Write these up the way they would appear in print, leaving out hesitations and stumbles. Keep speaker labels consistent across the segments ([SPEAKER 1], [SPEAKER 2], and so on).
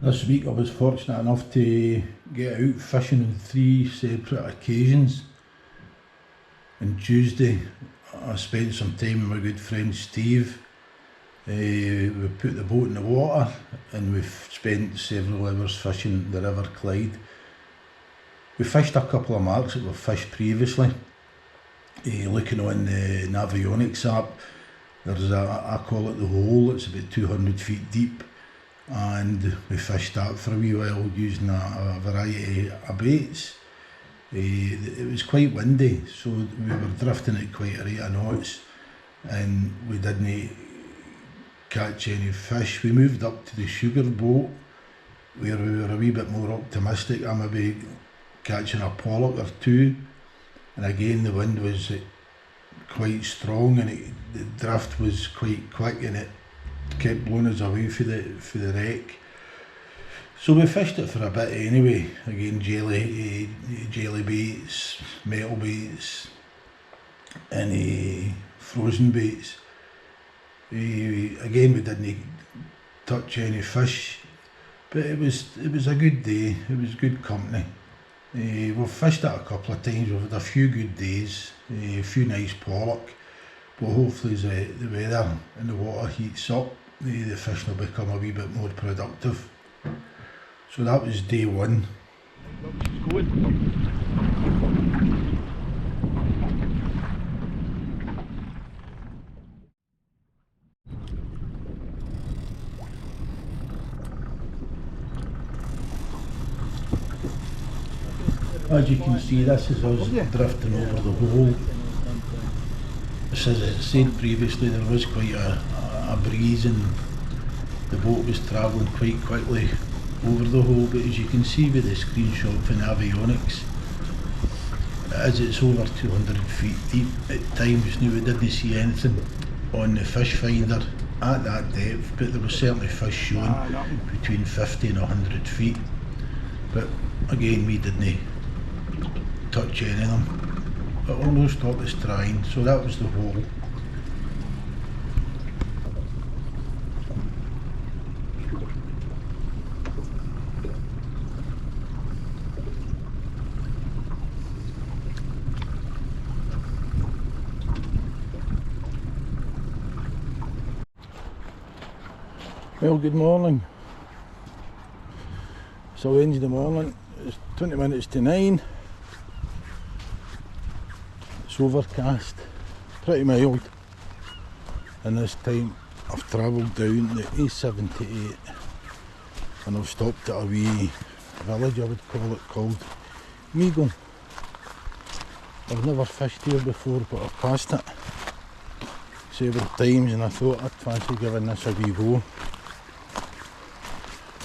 [SPEAKER 1] This week I was fortunate enough to get out fishing on 3 separate occasions. On Tuesday I spent some time with my good friend Steve. We put the boat in the water and we've spent several hours fishing the River Clyde. We fished a couple of marks that we've fished previously. Looking on the Navionics app, there's I call it the hole, it's about 200 feet deep, and we fished that for a wee while using a variety of baits. It was quite windy, so we were drifting at quite a rate of knots and we didn't catch any fish. We moved up to the sugar boat where we were a wee bit more optimistic. I maybe catching a pollock or two, and again the wind was quite strong and the drift was quite quick and it kept blowing us away for the wreck. So we fished it for a bit anyway. Again, jelly baits, metal baits, and frozen baits. Again, we didn't touch any fish, but it was a good day. It was good company. We've fished it a couple of times. We've had a few good days, a few nice pollock, but hopefully as the weather and the water heats up, the fish will become a wee bit more productive. So that was day one. As you can see, this is us drifting over the hole. As I said previously, there was quite a breeze and the boat was travelling quite quickly over the hole, but as you can see with the screenshot from Navionics, as it's over 200 feet deep at times. Now we didn't see anything on the fish finder at that depth, but there was certainly fish shown between 50 and 100 feet. But again, we didn't touch any of them, but we'll no stop us trying. So that was the hole. Well, good morning. It's a Wednesday morning, it's 20 minutes to 9. It's overcast, pretty mild, and this time I've travelled down the A78 and I've stopped at a wee village, I would call it, called Meagle. I've never fished here before, but I've passed it several times and I thought I'd fancy giving this a wee go.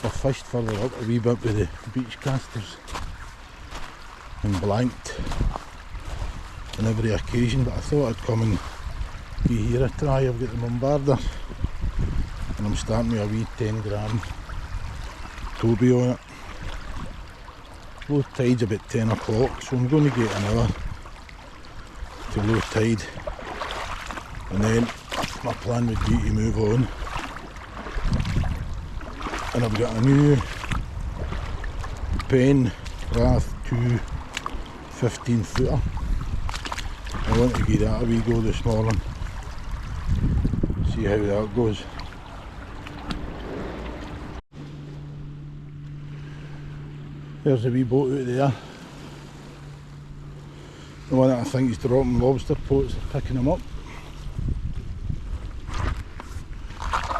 [SPEAKER 1] I've fished further up a wee bit with the beach casters and blanked on every occasion, but I thought I'd come and be here a try. I've got the Bombarder and I'm starting with a wee 10 gram Toby on it. Low tide's about 10 o'clock, so I'm going to get an hour to low tide, and then my plan would be to move on. And I've got a new Pen Wrath 2 15 footer. I want to give that a wee go this morning, see how that goes. There's a wee boat out there, the one that I think is dropping lobster pots, picking them up.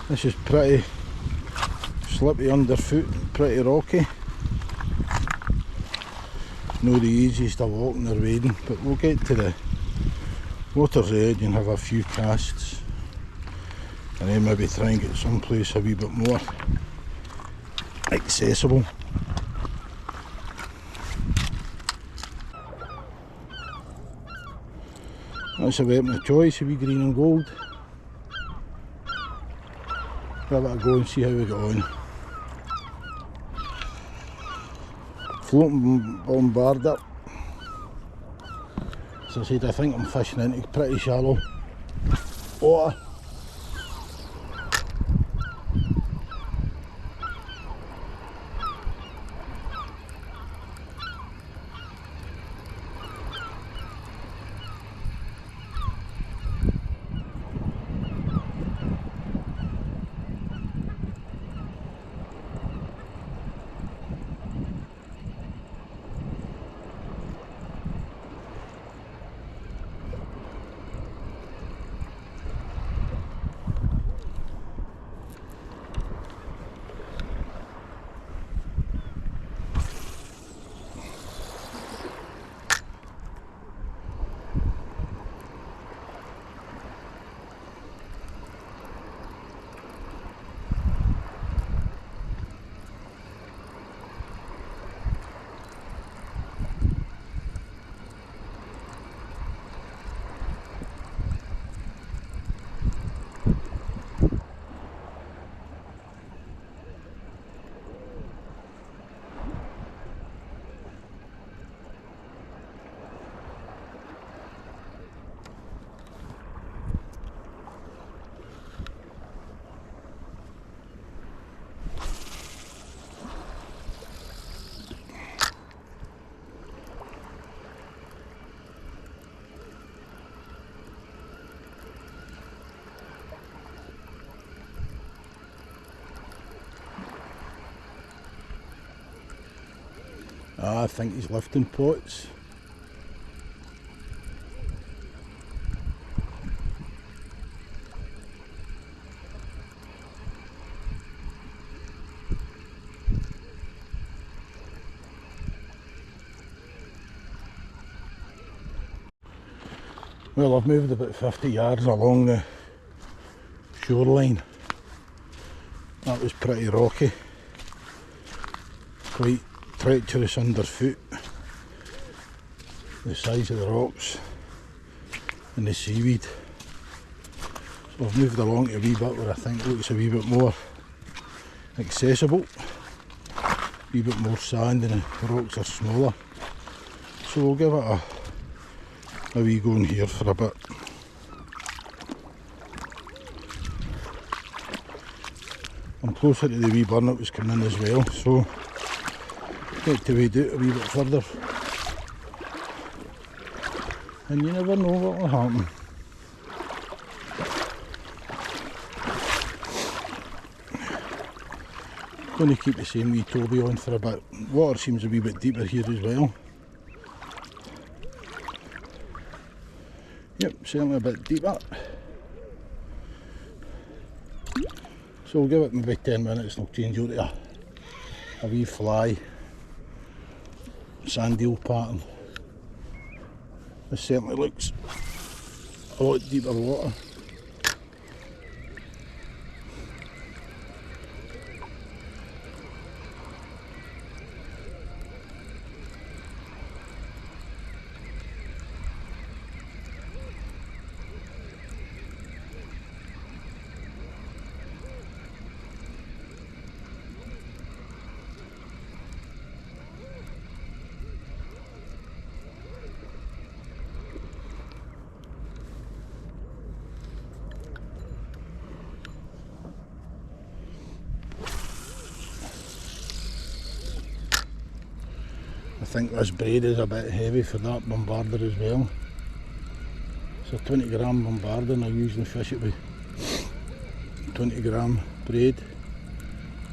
[SPEAKER 1] This is pretty slippy underfoot, pretty rocky. Not the easiest of walking or wading, but we'll get to the water's edge and have a few casts and then maybe try and get someplace a wee bit more accessible. That's a weapon of choice, a wee green and gold. Give it a go and see how we get on. Floating Bombarder. As I said, I think I'm fishing into pretty shallow water. I think he's lifting pots. Well, I've moved about 50 yards along the shoreline. That was pretty rocky, quite treacherous underfoot. The size of the rocks and the seaweed. So I've moved along to a wee bit where I think looks a wee bit more accessible, a wee bit more sand and the rocks are smaller. So we'll give it a wee go in here for a bit. I'm closer to the wee burn that was coming in as well, so get to wade out a wee bit further. And you never know what will happen. Going to keep the same wee Toby on for a bit. Water seems a wee bit deeper here as well. Yep, certainly a bit deeper. So we'll give it maybe 10 minutes and I'll change out to a wee fly sand eel pattern. This certainly looks a lot deeper water. I think this braid is a bit heavy for that bombarder as well. It's a 20 gram bombarder and I usually fish it with 20 gram braid.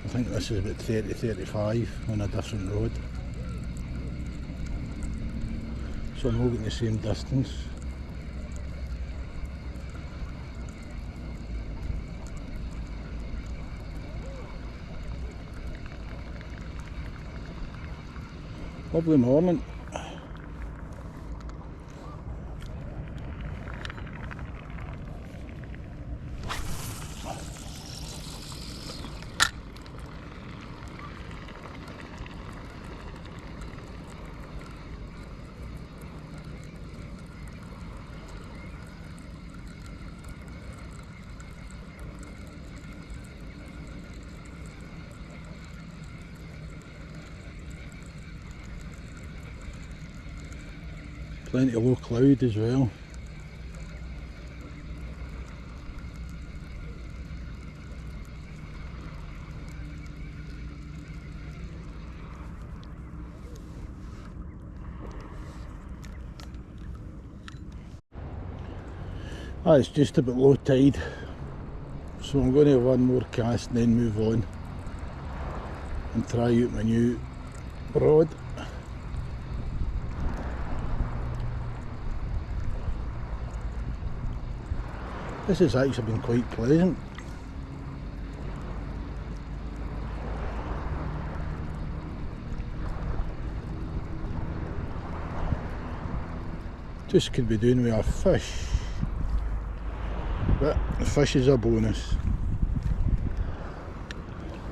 [SPEAKER 1] I think this is about 30-35 on a different rod. So I'm all getting the same distance. Lovely morning. Plenty of low cloud as well. It's just about low tide, so I'm going to have one more cast and then move on and try out my new rod. This has actually been quite pleasant. Just could be doing with a fish, but the fish is a bonus.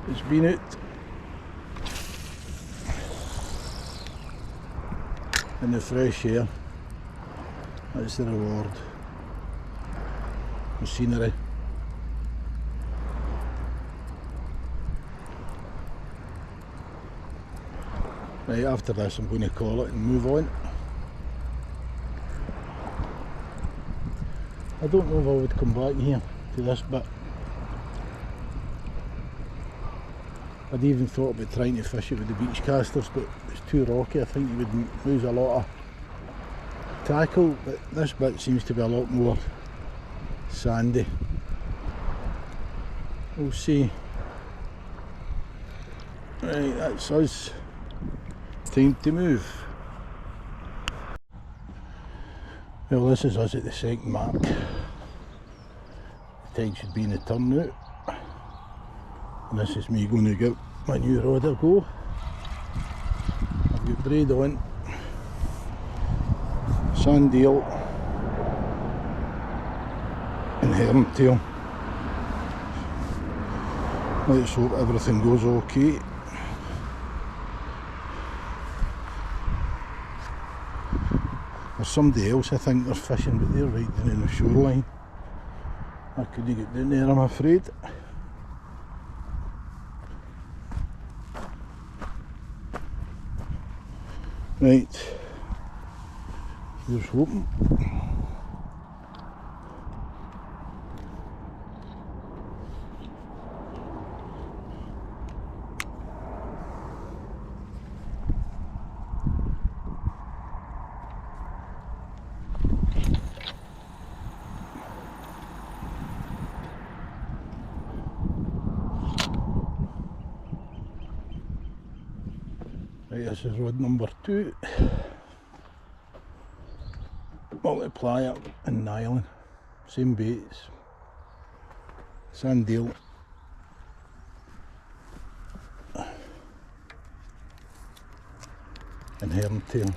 [SPEAKER 1] It's been out in the fresh air. That's the reward. The scenery. Right, after this I'm going to call it and move on. I don't know if I would come back here to this bit. I'd even thought about trying to fish it with the beach casters, but it's too rocky. I think you would lose a lot of tackle, but this bit seems to be a lot more sandy. We'll see. Right, that's us time to move. Well, this is us at the second mark. The tide should be in the turn now. And this is me going to give my new rod a go. I've got braid on, sand eel and herringtail. Let's hope everything goes okay. There's somebody else I think they're fishing, but they're right down in the shoreline. I couldn't get down there, I'm afraid. Right, here's hoping. Right, this is rod number 2. Multiplier and nylon, same baits, sand eel and herringtail.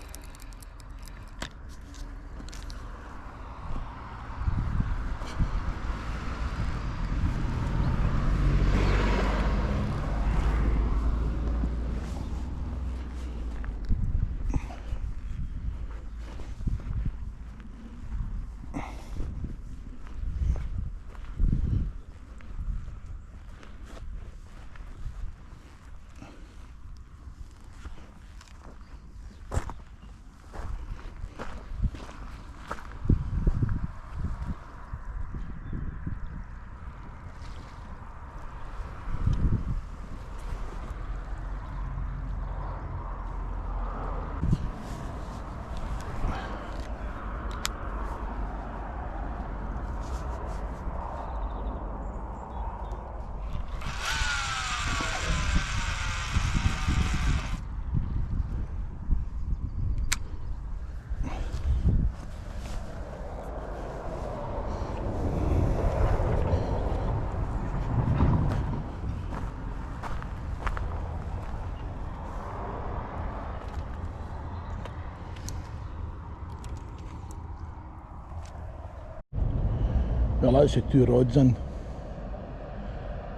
[SPEAKER 1] Well, that's the 2 rods in,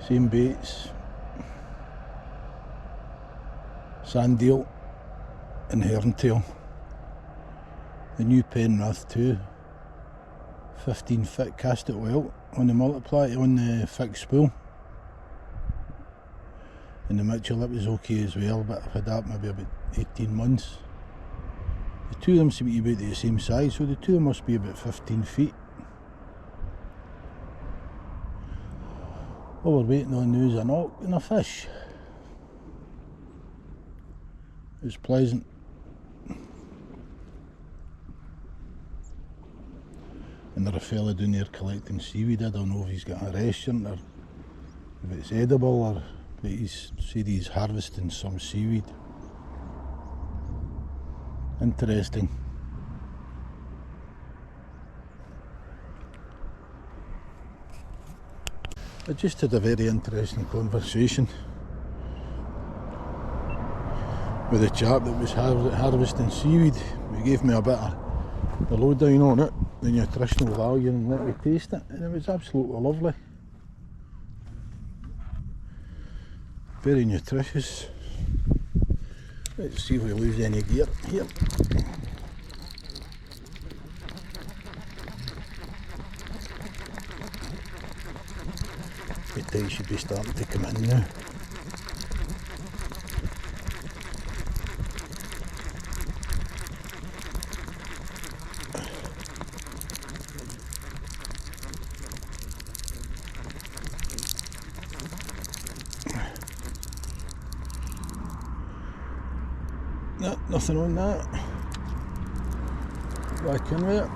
[SPEAKER 1] same baits, sand eel and herringtail. The new Penrith too, 15 foot cast it well on the multiplier, on the fixed spool. And the Mitchell, it was okay as well, but I've had that maybe about 18 months. The two of them seem to be about the same size, so the two of them must be about 15 feet. All we're waiting on now is a knock and a fish. It's pleasant. And there's a fella down there collecting seaweed. I don't know if he's got a restaurant or if it's edible, or but he's said he's harvesting some seaweed. Interesting. I just had a very interesting conversation with a chap that was harvesting seaweed. He gave me a bit of the lowdown on it, the nutritional value, and let me taste it, and it was absolutely lovely. Very nutritious. Let's see if we lose any gear here. The tide should be starting to come in now. No, nothing on that. Back in with it.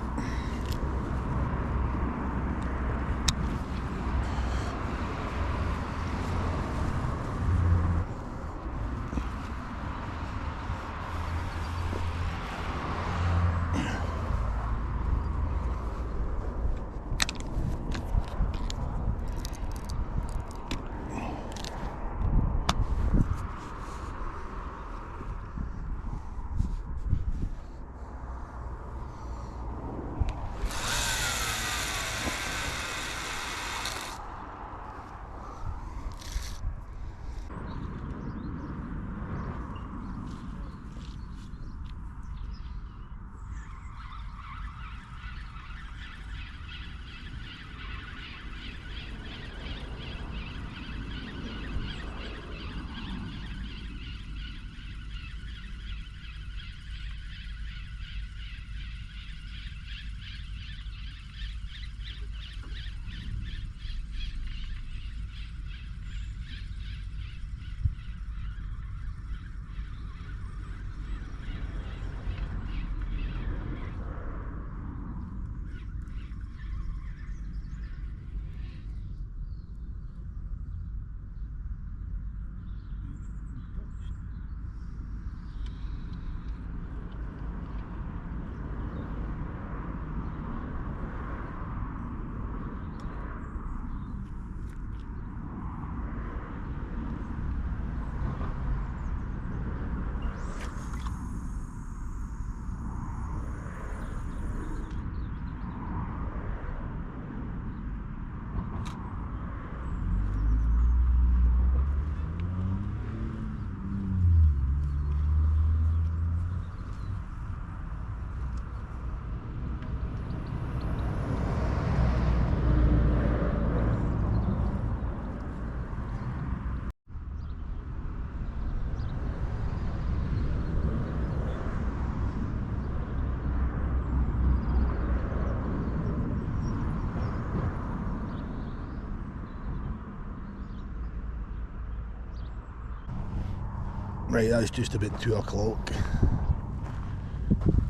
[SPEAKER 1] Right, that's just about 2 o'clock.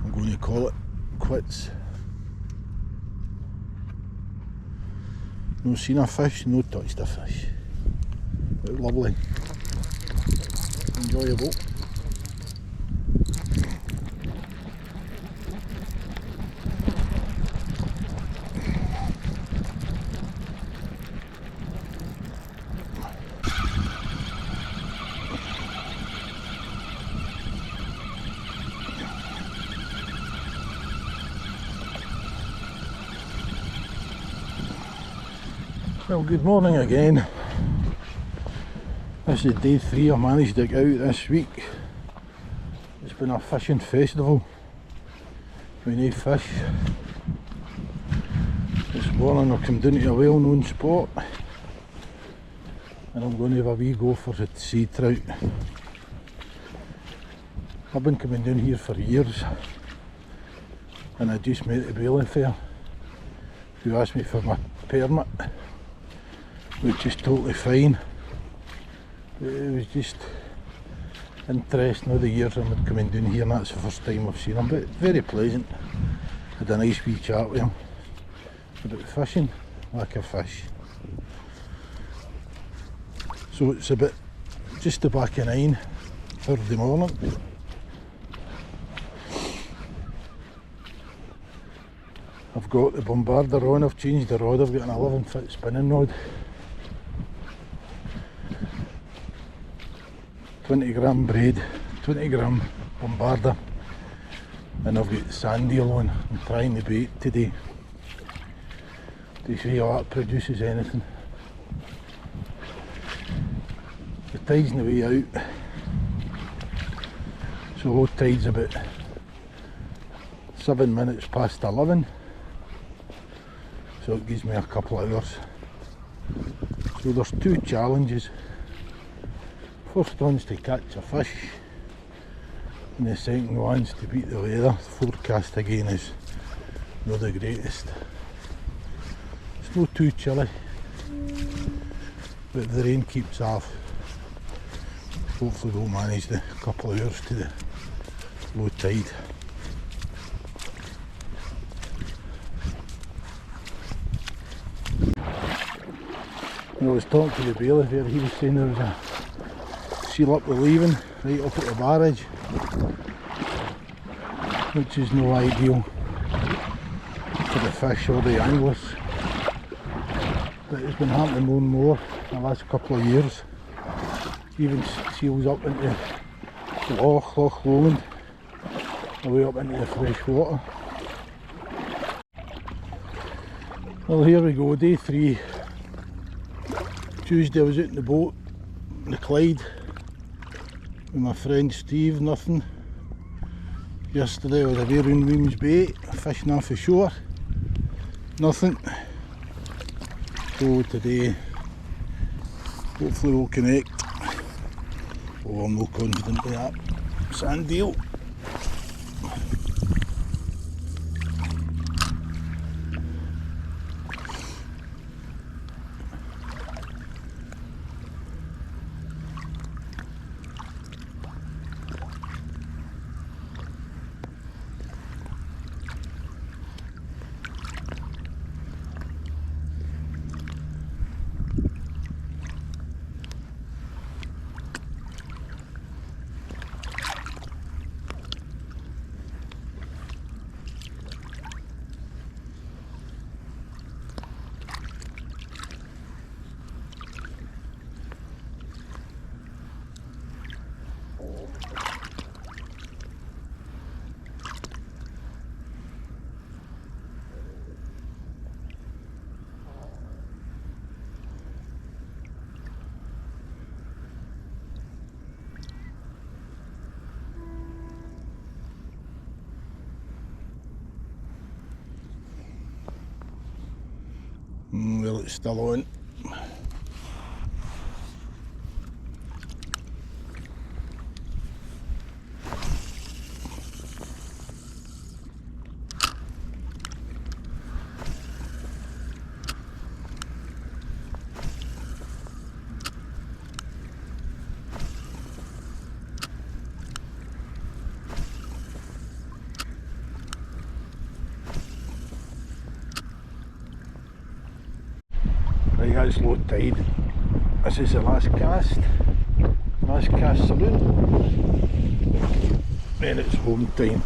[SPEAKER 1] I'm going to call it quits. No seen a fish, no touched a fish. But lovely. Enjoyable. Well, good morning again. This is day 3 I managed to get out this week. It's been a fishing festival. We need fish. This morning I come down to a well-known spot and I'm going to have a wee go for the sea trout. I've been coming down here for years and I just met the bailiff fair who asked me for my permit, which is totally fine. It was just interesting all the years I've been coming down here, and that's the first time I've seen him, but very pleasant. Had a nice wee chat with him about fishing, lack of fish. So it's about just the back of 9 Thursday morning. I've got the bombarder on, I've changed the rod, I've got an 11-foot spinning rod. 20 gram braid, 20 gram bombarder, and I've got sand eel on. I'm trying the bait today to see how that produces anything. The tide's on the way out, so low tide's about 7 minutes past 11, so it gives me a couple of hours. So there's 2 challenges. First one's to catch a fish and the second one's to beat the weather. The forecast again is not the greatest. It's not too chilly, but if the rain keeps off, hopefully we'll manage the couple of hours to the low tide. When I was talking to the bailiff here, he was saying there was a seal up the leaving right up at the barrage, which is no ideal for the fish or the anglers, but it's been happening more and more in the last couple of years. Even seals up into Loch Lowland, away up into the fresh water. Well, here we go, day 3. Tuesday I was out in the boat, the Clyde, with my friend Steve, nothing. Yesterday I was away around Weems Bay, fishing off the shore, nothing. So today, hopefully we'll connect. Oh, I'm not confident of that sand deal. Well, it's still on. that's low tide. This is the last cast saloon. Then it's home time.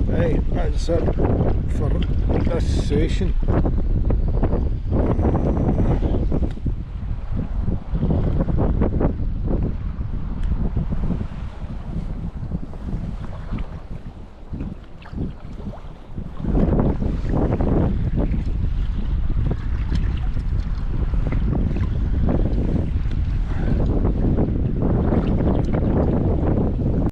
[SPEAKER 1] Right, that's it for this session.